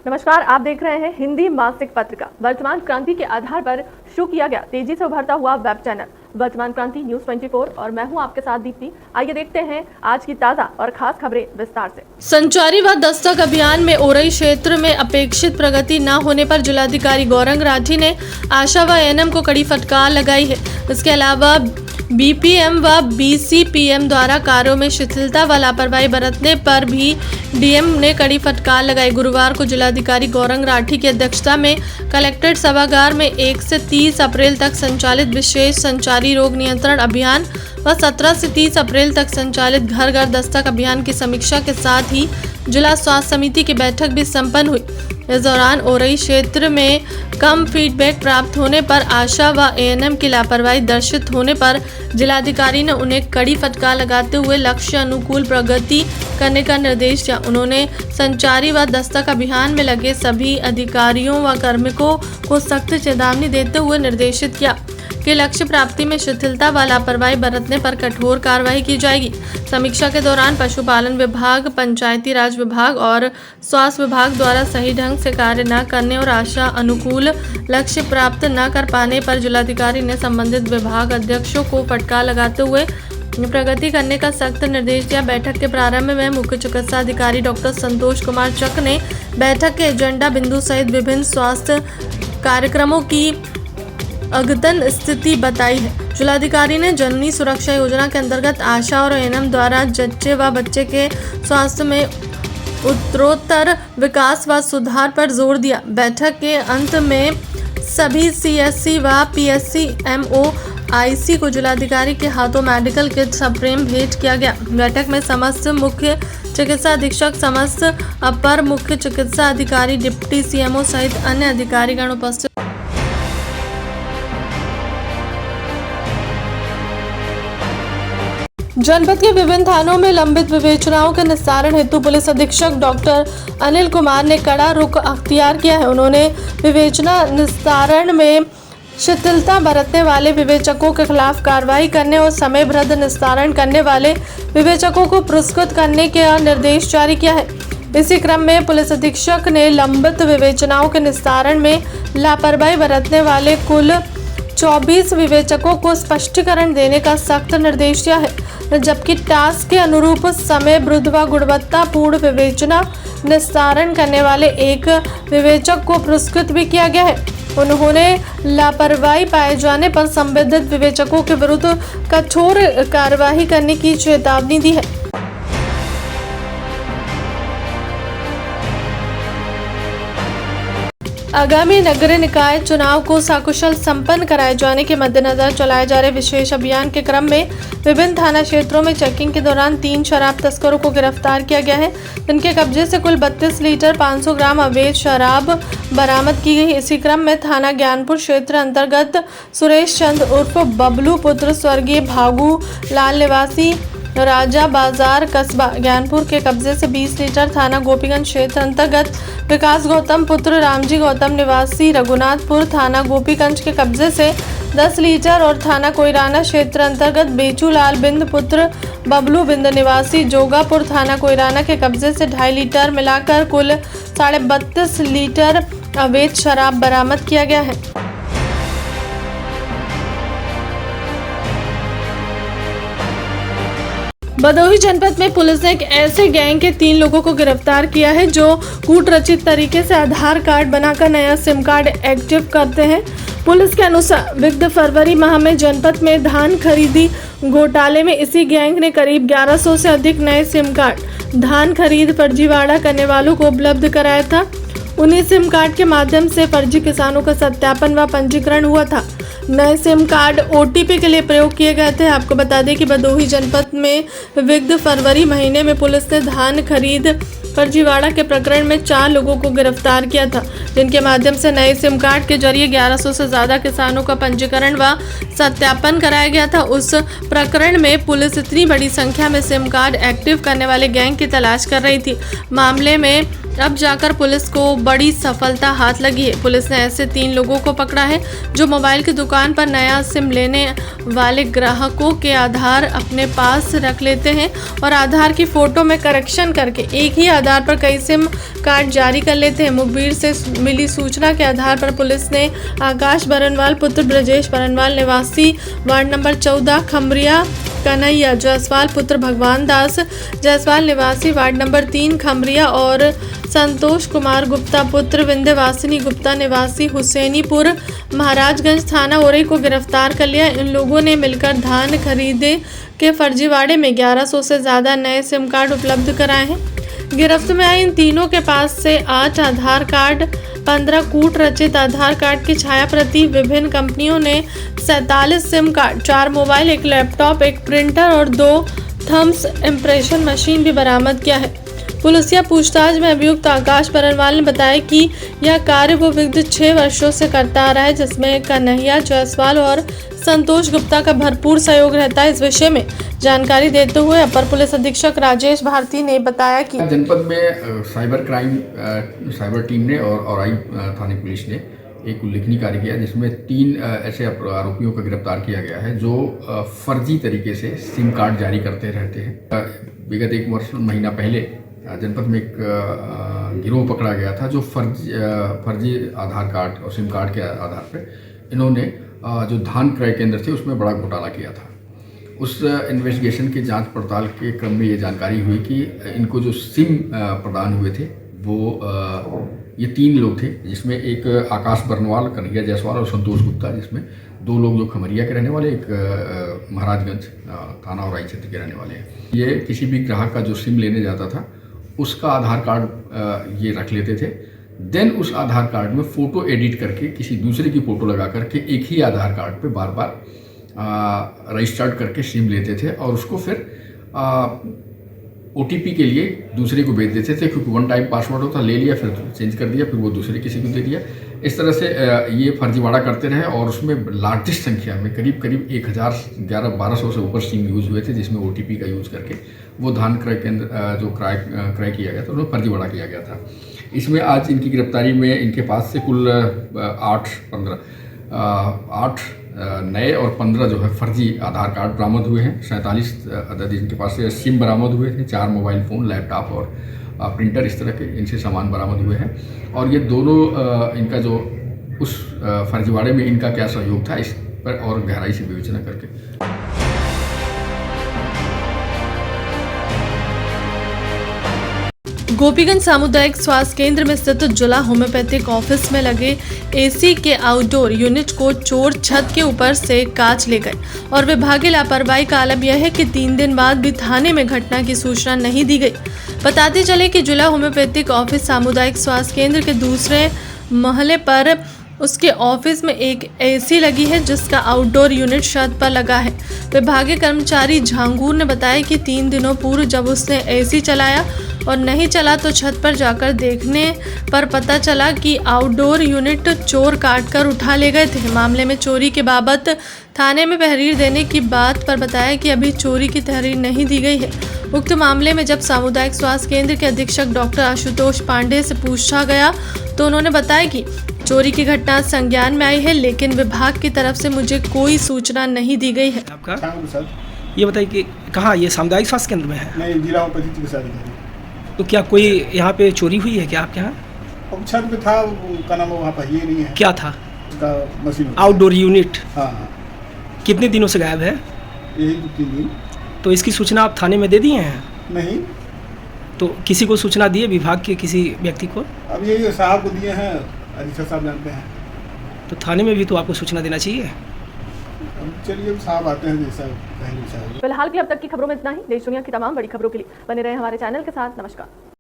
नमस्कार, आप देख रहे हैं हिंदी मासिक पत्रिका वर्तमान क्रांति के आधार पर शुरू किया गया तेजी से उभरता हुआ वेब चैनल वर्तमान क्रांति न्यूज 24, और मैं हूं आपके साथ दीप्ति। आइए देखते हैं आज की ताजा और खास खबरें विस्तार से। संचारी व दस्तक अभियान में ओरई क्षेत्र में अपेक्षित प्रगति न होने पर जिलाधिकारी गौरंग राठी ने आशा व एएनएम को कड़ी फटकार लगाई है। इसके अलावा बीपीएम व बीसीपीएम द्वारा कार्यों में शिथिलता व लापरवाही बरतने पर भी डीएम ने कड़ी फटकार लगाई। गुरुवार को जिलाधिकारी गौरंग राठी की अध्यक्षता में कलेक्ट्रेट सभागार में 1 से 30 अप्रैल तक संचालित विशेष संचारी रोग नियंत्रण अभियान व 17 से 30 अप्रैल तक संचालित घर घर दस्तक अभियान की समीक्षा के साथ ही जिला स्वास्थ्य समिति की बैठक भी संपन्न हुई। इस दौरान ओरई क्षेत्र में कम फीडबैक प्राप्त होने पर आशा व एएनएम की लापरवाही दर्शित होने पर जिलाधिकारी ने उन्हें कड़ी फटकार लगाते हुए लक्ष्य अनुकूल प्रगति करने का निर्देश दिया। उन्होंने संचारी व दस्तक अभियान में लगे सभी अधिकारियों व कार्मिकों को सख्त चेतावनी देते हुए निर्देशित किया कि लक्ष्य प्राप्ति में शिथिलता व लापरवाही बरतने पर कठोर कार्रवाई की जाएगी। समीक्षा के दौरान पशुपालन विभाग, पंचायती राज विभाग और स्वास्थ्य विभाग द्वारा सही ढंग से कार्य न करने और आशा अनुकूल लक्ष्य प्राप्त न कर पाने पर जिलाधिकारी ने संबंधित विभाग अध्यक्षों को फटकार लगाते हुए प्रगति करने का सख्त निर्देश दिया। बैठक के प्रारंभ में मुख्य चिकित्सा अधिकारी डॉक्टर संतोष कुमार चक ने बैठक के एजेंडा बिंदु सहित विभिन्न स्वास्थ्य कार्यक्रमों की अद्यतन स्थिति बताई है। जिलाधिकारी ने जननी सुरक्षा योजना के अंतर्गत आशा और एएनएम द्वारा जच्चे व बच्चे के स्वास्थ्य में उत्तरोत्तर विकास व सुधार पर जोर दिया। बैठक के अंत में सभी सीएससी व पीएससी एमओआईसी को जिलाधिकारी के हाथों मेडिकल किट सप्रेम भेंट किया गया। बैठक में समस्त मुख्य चिकित्सा अधीक्षक, समस्त अपर मुख्य चिकित्सा अधिकारी, डिप्टी सीएमओ सहित अन्य अधिकारीगण उपस्थित। जनपद के विभिन्न थानों में लंबित विवेचनाओं के निस्तारण हेतु पुलिस अधीक्षक डॉक्टर अनिल कुमार ने कड़ा रुख अख्तियार किया है। उन्होंने विवेचना निस्तारण में शिथिलता बरतने वाले विवेचकों के खिलाफ कार्रवाई करने और समयबद्ध निस्तारण करने वाले विवेचकों को पुरस्कृत करने का निर्देश जारी किया है। इसी क्रम में पुलिस अधीक्षक ने लंबित विवेचनाओं के निस्तारण में लापरवाही बरतने वाले कुल 24 विवेचकों को स्पष्टीकरण देने का सख्त निर्देश दिया है, जबकि टास्क के अनुरूप समयबद्ध व गुणवत्तापूर्ण विवेचना निस्तारण करने वाले एक विवेचक को पुरस्कृत भी किया गया है। उन्होंने लापरवाही पाए जाने पर संबंधित विवेचकों के विरुद्ध कठोर कार्रवाई करने की चेतावनी दी है। आगामी नगरीय निकाय चुनाव को सकुशल संपन्न कराए जाने के मद्देनजर चलाए जा रहे विशेष अभियान के क्रम में विभिन्न थाना क्षेत्रों में चेकिंग के दौरान 3 शराब तस्करों को गिरफ्तार किया गया है। इनके कब्जे से कुल 32 लीटर 500 ग्राम अवैध शराब बरामद की गई। इसी क्रम में थाना ज्ञानपुर क्षेत्र अंतर्गत सुरेश चंद उर्फ बबलू पुत्र स्वर्गीय भागू लाल निवासी राजा बाजार कस्बा ज्ञानपुर के कब्जे से 20 लीटर, थाना गोपीगंज क्षेत्र अंतर्गत विकास गौतम पुत्र रामजी गौतम निवासी रघुनाथपुर थाना गोपीगंज के कब्जे से 10 लीटर और थाना कोयराना क्षेत्र अंतर्गत बेचूलाल बिंद पुत्र बबलू बिंद निवासी जोगापुर थाना कोयराना के कब्जे से 2.5 लीटर मिलाकर कुल 32.5 लीटर अवैध शराब बरामद किया गया है। भदोही जनपद में पुलिस ने एक ऐसे गैंग के 3 लोगों को गिरफ्तार किया है जो कूटरचित तरीके से आधार कार्ड बनाकर नया सिम कार्ड एक्टिव करते हैं। पुलिस के अनुसार विगत फरवरी माह में जनपद में धान खरीदी घोटाले में इसी गैंग ने करीब 1100 से अधिक नए सिम कार्ड धान खरीद फर्जीवाड़ा करने वालों को उपलब्ध कराया था। उन्हीं सिम कार्ड के माध्यम से फर्जी किसानों का सत्यापन व पंजीकरण हुआ था। नए सिम कार्ड ओटीपी के लिए प्रयोग किए गए थे। आपको बता दें कि भदोही जनपद में विगत फरवरी महीने में पुलिस ने धान खरीद फर्जीवाड़ा के प्रकरण में 4 लोगों को गिरफ्तार किया था, जिनके माध्यम से नए सिम कार्ड के जरिए 1100 से ज्यादा किसानों का पंजीकरण व सत्यापन कराया गया था। उस प्रकरण में पुलिस इतनी बड़ी संख्या में सिम कार्ड एक्टिव करने वाले गैंग की तलाश कर रही थी। मामले में अब जाकर पुलिस को बड़ी सफलता हाथ लगी है। पुलिस ने ऐसे 3 लोगों को पकड़ा है जो मोबाइल की दुकान पर नया सिम लेने वाले ग्राहकों के आधार अपने पास रख लेते हैं और आधार की फोटो में करेक्शन करके एक ही आधार पर कई सिम कार्ड जारी कर लेते हैं। मुखबिर से मिली सूचना के आधार पर पुलिस ने आकाश बरनवाल पुत्र ब्रजेश बरनवाल निवासी वार्ड नंबर 14 खमरिया, कन्हैया जायसवाल पुत्र भगवान दास जायसवाल निवासी वार्ड नंबर 3 खमरिया और संतोष कुमार गुप्ता पुत्र विंध्यवासिनी गुप्ता निवासी हुसैनीपुर महाराजगंज थाना ओरई को गिरफ्तार कर लिया। इन लोगों ने मिलकर धान खरीदे के फर्जीवाड़े में 1100 से ज़्यादा नए सिम कार्ड उपलब्ध कराए हैं। गिरफ्त में आए इन तीनों के पास से 8 आधार कार्ड, 15 कूट रचित आधार कार्ड की छाया प्रति, विभिन्न कंपनियों ने 47 SIM card, 4 mobile, 1 laptop, 1 printer और 2 थम्स इम्प्रेशन मशीन भी बरामद किया है। पुलिसिया पूछताछ में अभियुक्त आकाश बरनवाल ने बताया कि यह कार्य वो विगत 6 वर्षों से करता आ रहा है, जिसमें कन्हैया जायसवाल और संतोष गुप्ता का भरपूर सहयोग रहता है। इस विषय में जानकारी देते हुए अपर पुलिस अधीक्षक राजेश भारती ने बताया कि जनपद में साइबर क्राइम साइबर टीम ने और औराई थाने पुलिस ने एक उल्लेखनीय कार्य किया, जिसमें 3 ऐसे आरोपियों को गिरफ्तार किया गया है जो फर्जी तरीके से सिम कार्ड जारी करते रहते हैं। विगत 1 महीना पहले जनपद में एक गिरोह पकड़ा गया था जो फर्जी आधार कार्ड और सिम कार्ड के आधार पर इन्होंने जो धान क्रय केंद्र थे उसमें बड़ा घोटाला किया था। उस इन्वेस्टिगेशन की जांच पड़ताल के क्रम में ये जानकारी हुई कि इनको जो सिम प्रदान हुए थे वो ये 3 लोग थे, जिसमें एक आकाश बरनवाल, कन्हैया जायसवाल और संतोष गुप्ता, जिसमें 2 लोग जो खमरिया के रहने वाले, एक महाराजगंज थाना और राई क्षेत्र के रहने वाले हैं। ये किसी भी ग्राहक का जो सिम लेने जाता था उसका आधार कार्ड ये रख लेते थे। देन उस आधार कार्ड में फ़ोटो एडिट करके किसी दूसरे की फ़ोटो लगा करके एक ही आधार कार्ड पे बार बार रजिस्टर्ड करके सिम लेते थे और उसको फिर OTP के लिए दूसरे को भेज देते थे, क्योंकि 1 टाइम पासवर्ड होता, ले लिया फिर चेंज कर दिया, फिर वो दूसरे किसी को दे दिया। इस तरह से ये फर्जीवाड़ा करते रहे और उसमें लार्जेस्ट संख्या में करीब 1200 से ऊपर सिम यूज़ हुए थे, जिसमें OTP का यूज़ करके वो धान क्रय केंद्र जो क्रय किया गया था उसमें फर्जीवाड़ा किया गया था। इसमें आज इनकी गिरफ्तारी में इनके पास से कुल 8 नए और 15 जो है फर्जी आधार कार्ड बरामद हुए हैं। 47 अदद इनके पास से सिम बरामद हुए थे, 4 मोबाइल फ़ोन, लैपटॉप और प्रिंटर, इस तरह के इनसे सामान बरामद हुए हैं। और ये दोनों इनका जो उस फर्जीवाड़े में इनका क्या सहयोग था इस पर और गहराई से विवेचना करके गोपीगंज सामुदायिक स्वास्थ्य केंद्र में स्थित जिला होम्योपैथिक ऑफिस में लगे AC के आउटडोर यूनिट को चोर छत के ऊपर से काट ले गए और विभागीय लापरवाही का आलम यह है कि 3 दिन बाद भी थाने में घटना की सूचना नहीं दी गई। बताते चले कि जिला होम्योपैथिक ऑफिस सामुदायिक स्वास्थ्य केंद्र के दूसरे महले पर उसके ऑफिस में एक AC लगी है, जिसका आउटडोर यूनिट छत पर लगा है। विभागीय कर्मचारी झांगूर ने बताया कि 3 दिनों पूर्व जब उसने AC चलाया और नहीं चला तो छत पर जाकर देखने पर पता चला कि आउटडोर यूनिट चोर काट कर उठा ले गए थे। मामले में चोरी के बाबत थाने में तहरीर देने की बात पर बताया कि अभी चोरी की तहरीर नहीं दी गई है। उक्त मामले में जब सामुदायिक स्वास्थ्य केंद्र के अधीक्षक डॉक्टर आशुतोष पांडे से पूछा गया तो उन्होंने बताया कि चोरी की घटना संज्ञान में आई है, लेकिन विभाग की तरफ से मुझे कोई सूचना नहीं दी गई है। आपका ये बताइए कि कहाँ ये सामुदायिक स्वास्थ्य केंद्र में है? नहीं, जिला होम्योपैथिक चिकित्सालय। तो क्या कोई यहाँ पे चोरी हुई है क्या आपके यहाँ? अब छत पे था, का नाम वहाँ पर ये नहीं है। क्या था? उसका मशीन आउटडोर यूनिट। हाँ। कितने दिनों से गायब है? यही 2-3 दिन। तो इसकी सूचना आप थाने में दे दिए हैं? नहीं। तो किसी को सूचना दिए, विभाग के किसी व्यक्ति को? अब यही साहब को दिए हैं, अधीक्षक साहब जानते हैं। तो थाने में भी तो आपको सूचना देना चाहिए। चलिए साहब आते हैं जैसा कहेंगे साहब। फिलहाल की अब तक की खबरों में इतना ही। देश दुनिया की तमाम बड़ी खबरों के लिए बने रहे हमारे चैनल के साथ। नमस्कार।